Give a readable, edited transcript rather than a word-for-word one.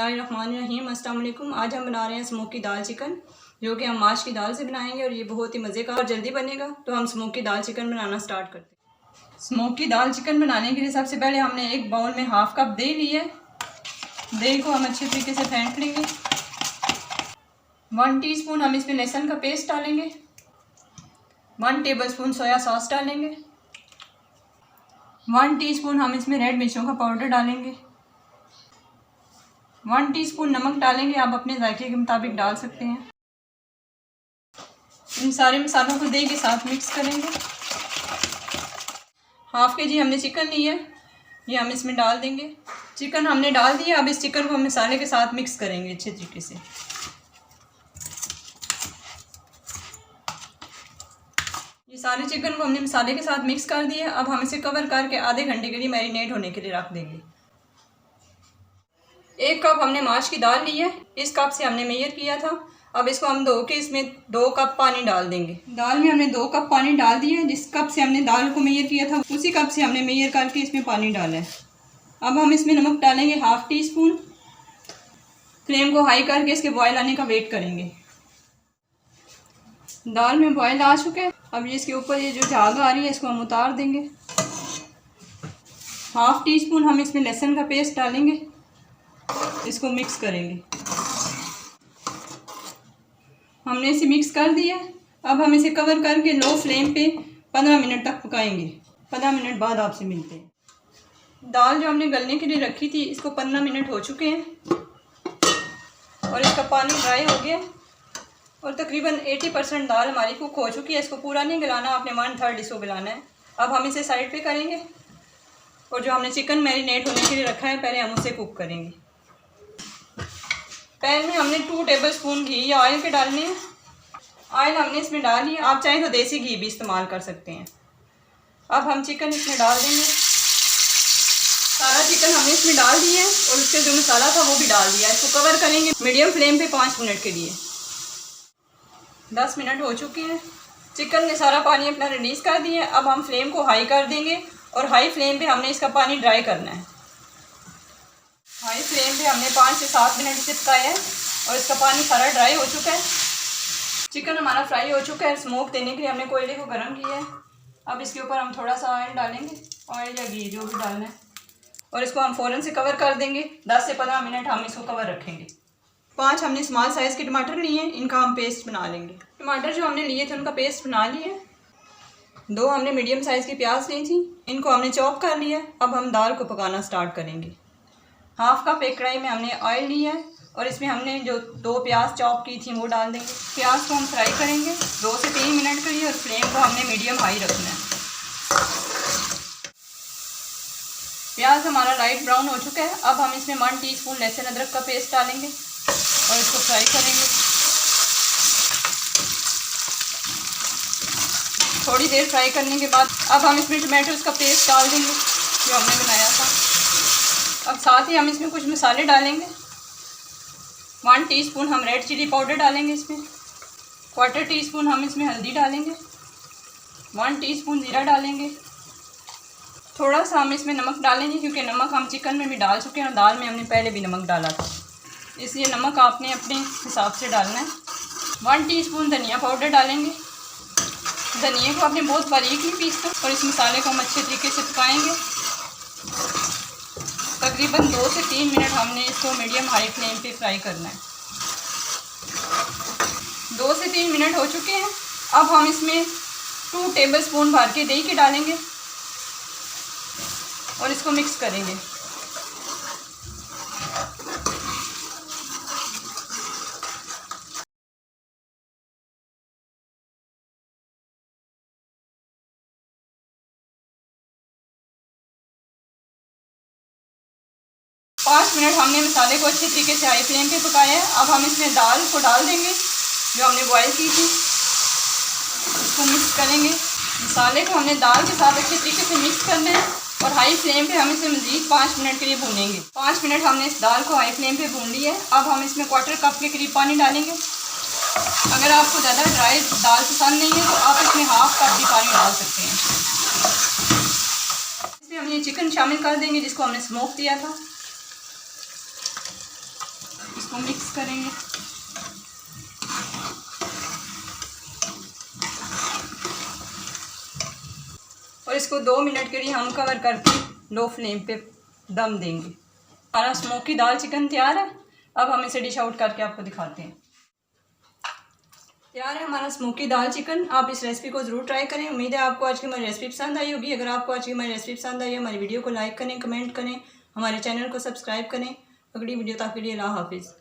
बिस्मिल्लाहिर्रहमानिर्रहीम। अस्सलाम वालेकुम। आज हम बना रहे हैं स्मोकी दाल चिकन, जो कि हम माश की दाल से बनाएंगे और ये बहुत ही मज़े का और जल्दी बनेगा। तो हम स्मोकी दाल चिकन बनाना स्टार्ट करते हैं। स्मोकी दाल चिकन बनाने के लिए सबसे पहले हमने एक बाउल में हाफ कप दही ली है। दही को हम अच्छे तरीके से फेंट लेंगे। 1 टीस्पून हम इसमें लहसुन का पेस्ट डालेंगे। 1 टेबलस्पून सोया सॉस डालेंगे। 1 टीस्पून हम इसमें रेड मिर्चों का पाउडर डालेंगे। 1 टीस्पून नमक डालेंगे, आप अपने जायके के मुताबिक डाल सकते हैं। इन सारे मसालों को दही के साथ मिक्स करेंगे। हाफ के जी हमने चिकन ली है, ये हम इसमें डाल देंगे। चिकन हमने डाल दिया। अब इस चिकन को हम मसाले के साथ मिक्स करेंगे अच्छे तरीके से। ये सारे चिकन को हमने मसाले के साथ मिक्स कर दिया। अब हम इसे कवर करके आधे घंटे के लिए मैरिनेट होने के लिए रख देंगे। 1 कप हमने माश की दाल ली है, इस कप से हमने मेजर किया था। अब इसको हम धो के इसमें 2 कप पानी डाल देंगे। दाल में हमने 2 कप पानी डाल दिया है। जिस कप से हमने दाल को मेजर किया था उसी कप से हमने मेजर करके इसमें पानी डाला है। अब हम इसमें नमक डालेंगे ½ टीस्पून। फ्लेम को हाई करके इसके बॉयल आने का वेट करेंगे। दाल में बॉयल आ चुके हैं। अब ये इसके ऊपर ये जो झाग आ रही है इसको हम उतार देंगे। ½ टीस्पून हम इसमें लहसुन का पेस्ट डालेंगे, इसको मिक्स करेंगे। हमने इसे मिक्स कर दिया। अब हम इसे कवर करके लो फ्लेम पे 15 मिनट तक पकाएंगे। 15 मिनट बाद आपसे मिलते हैं। दाल जो हमने गलने के लिए रखी थी इसको 15 मिनट हो चुके हैं और इसका पानी ड्राई हो गया और तकरीबन 80% दाल हमारी कुक हो चुकी है। इसको पूरा नहीं गलाना, आपने 1/3 इसको गलाना है। अब हम इसे साइड पे करेंगे और जो हमने चिकन मैरिनेट होने के लिए रखा है पहले हम उसे कुक करेंगे। पैन में हमने 2 टेबलस्पून घी या ऑयल के डालने हैं। ऑयल हमने इसमें डाल लिया, आप चाहें तो देसी घी भी इस्तेमाल कर सकते हैं। अब हम चिकन इसमें डाल देंगे। सारा चिकन हमने इसमें डाल दिया है और उसके जो मसाला था वो भी डाल दिया। इसको कवर करेंगे मीडियम फ्लेम पे 5 मिनट के लिए। 10 मिनट हो चुके हैं। चिकन ने सारा पानी अपना रिलीज़ कर दिया। अब हम फ्लेम को हाई कर देंगे और हाई फ्लेम पे हमने इसका पानी ड्राई करना है। हाई फ्लेम पे हमने 5 से 7 मिनट से पकाया है और इसका पानी सारा ड्राई हो चुका है। चिकन हमारा फ्राई हो चुका है। स्मोक देने के लिए हमने कोयले को गर्म किया है। अब इसके ऊपर हम थोड़ा सा ऑयल डालेंगे, ऑयल या घी जो भी डालना है, और इसको हम फ़ौरन से कवर कर देंगे। 10 से 15 मिनट हम इसको कवर रखेंगे। 5 हमने स्मॉल साइज़ के टमाटर लिए हैं, इनका हम पेस्ट बना लेंगे। टमाटर जो हमने लिए थे उनका पेस्ट बना लिया। 2 हमने मीडियम साइज़ की प्याज ली थी, इनको हमने चॉप कर लिया। अब हम दाल को पकाना स्टार्ट करेंगे। ½ कप एक कढ़ाई में हमने ऑयल लिया है और इसमें हमने जो 2 प्याज चॉप की थी वो डाल देंगे। प्याज को हम फ्राई करेंगे 2 से 3 मिनट के लिए और फ्लेम को हमने मीडियम हाई रखना है। प्याज हमारा लाइट ब्राउन हो चुका है। अब हम इसमें 1 टीस्पून लहसुन अदरक का पेस्ट डालेंगे और इसको फ्राई करेंगे। थोड़ी देर फ्राई करने के बाद अब हम इसमें टमाटोज का पेस्ट डाल देंगे जो हमने बनाया था। अब साथ ही हम इसमें कुछ मसाले डालेंगे। 1 टीस्पून हम रेड चिली पाउडर डालेंगे इसमें। 1/4 टीस्पून हम इसमें हल्दी डालेंगे। 1 टीस्पून ज़ीरा डालेंगे। थोड़ा सा हम इसमें नमक डालेंगे क्योंकि नमक हम चिकन में भी डाल चुके हैं और दाल में हमने पहले भी नमक डाला था, इसलिए नमक आपने अपने हिसाब से डालना है। 1 टीस्पून धनिया पाउडर डालेंगे। धनिया को आपने बहुत बारीक नहीं पीसना और इस मसाले को हम अच्छे तरीके से पकाएंगे। तकरीबन 2 से 3 मिनट हमने इसको मीडियम हाई फ्लेम पे फ्राई करना है। 2 से 3 मिनट हो चुके हैं। अब हम इसमें 2 टेबलस्पून भर के दही के डालेंगे और इसको मिक्स करेंगे। पाँच मिनट हमने मसाले को अच्छे तरीके से हाई फ्लेम पे पकाया है। अब हम इसमें दाल को डाल देंगे जो हमने बॉयल की थी। इसको मिक्स करेंगे। मसाले को हमने दाल के साथ अच्छे तरीके से मिक्स करना है और हाई फ्लेम पे हम इसे मज़ीद 5 मिनट के लिए भूनेंगे। 5 मिनट हमने इस दाल को हाई फ्लेम पे भून लिया है। अब हम इसमें 1/4 कप के करीब पानी डालेंगे। अगर आपको ज़्यादा ड्राई दाल पसंद नहीं है तो आप इसमें ½ कप भी पानी डाल सकते हैं। इसमें हम ये चिकन शामिल कर देंगे जिसको हमने स्मोक दिया था। इसको मिक्स करेंगे। और इसको 2 मिनट के लिए हम कवर करके लो फ्लेम पे दम देंगे। हमारा स्मोकी दाल चिकन तैयार है। अब हम इसे डिश आउट करके आपको दिखाते हैं। तैयार है हमारा स्मोकी दाल चिकन। आप इस रेसिपी को ज़रूर ट्राई करें। उम्मीद है आपको आज की हमारी रेसिपी पसंद आई होगी। अगर आपको आज की हमारी रेसिपी पसंद आई है, हमारी वीडियो को लाइक करें, कमेंट करें, हमारे चैनल को सब्सक्राइब करें। अगली वीडियो तक के लिए अल्लाह हाफिज़।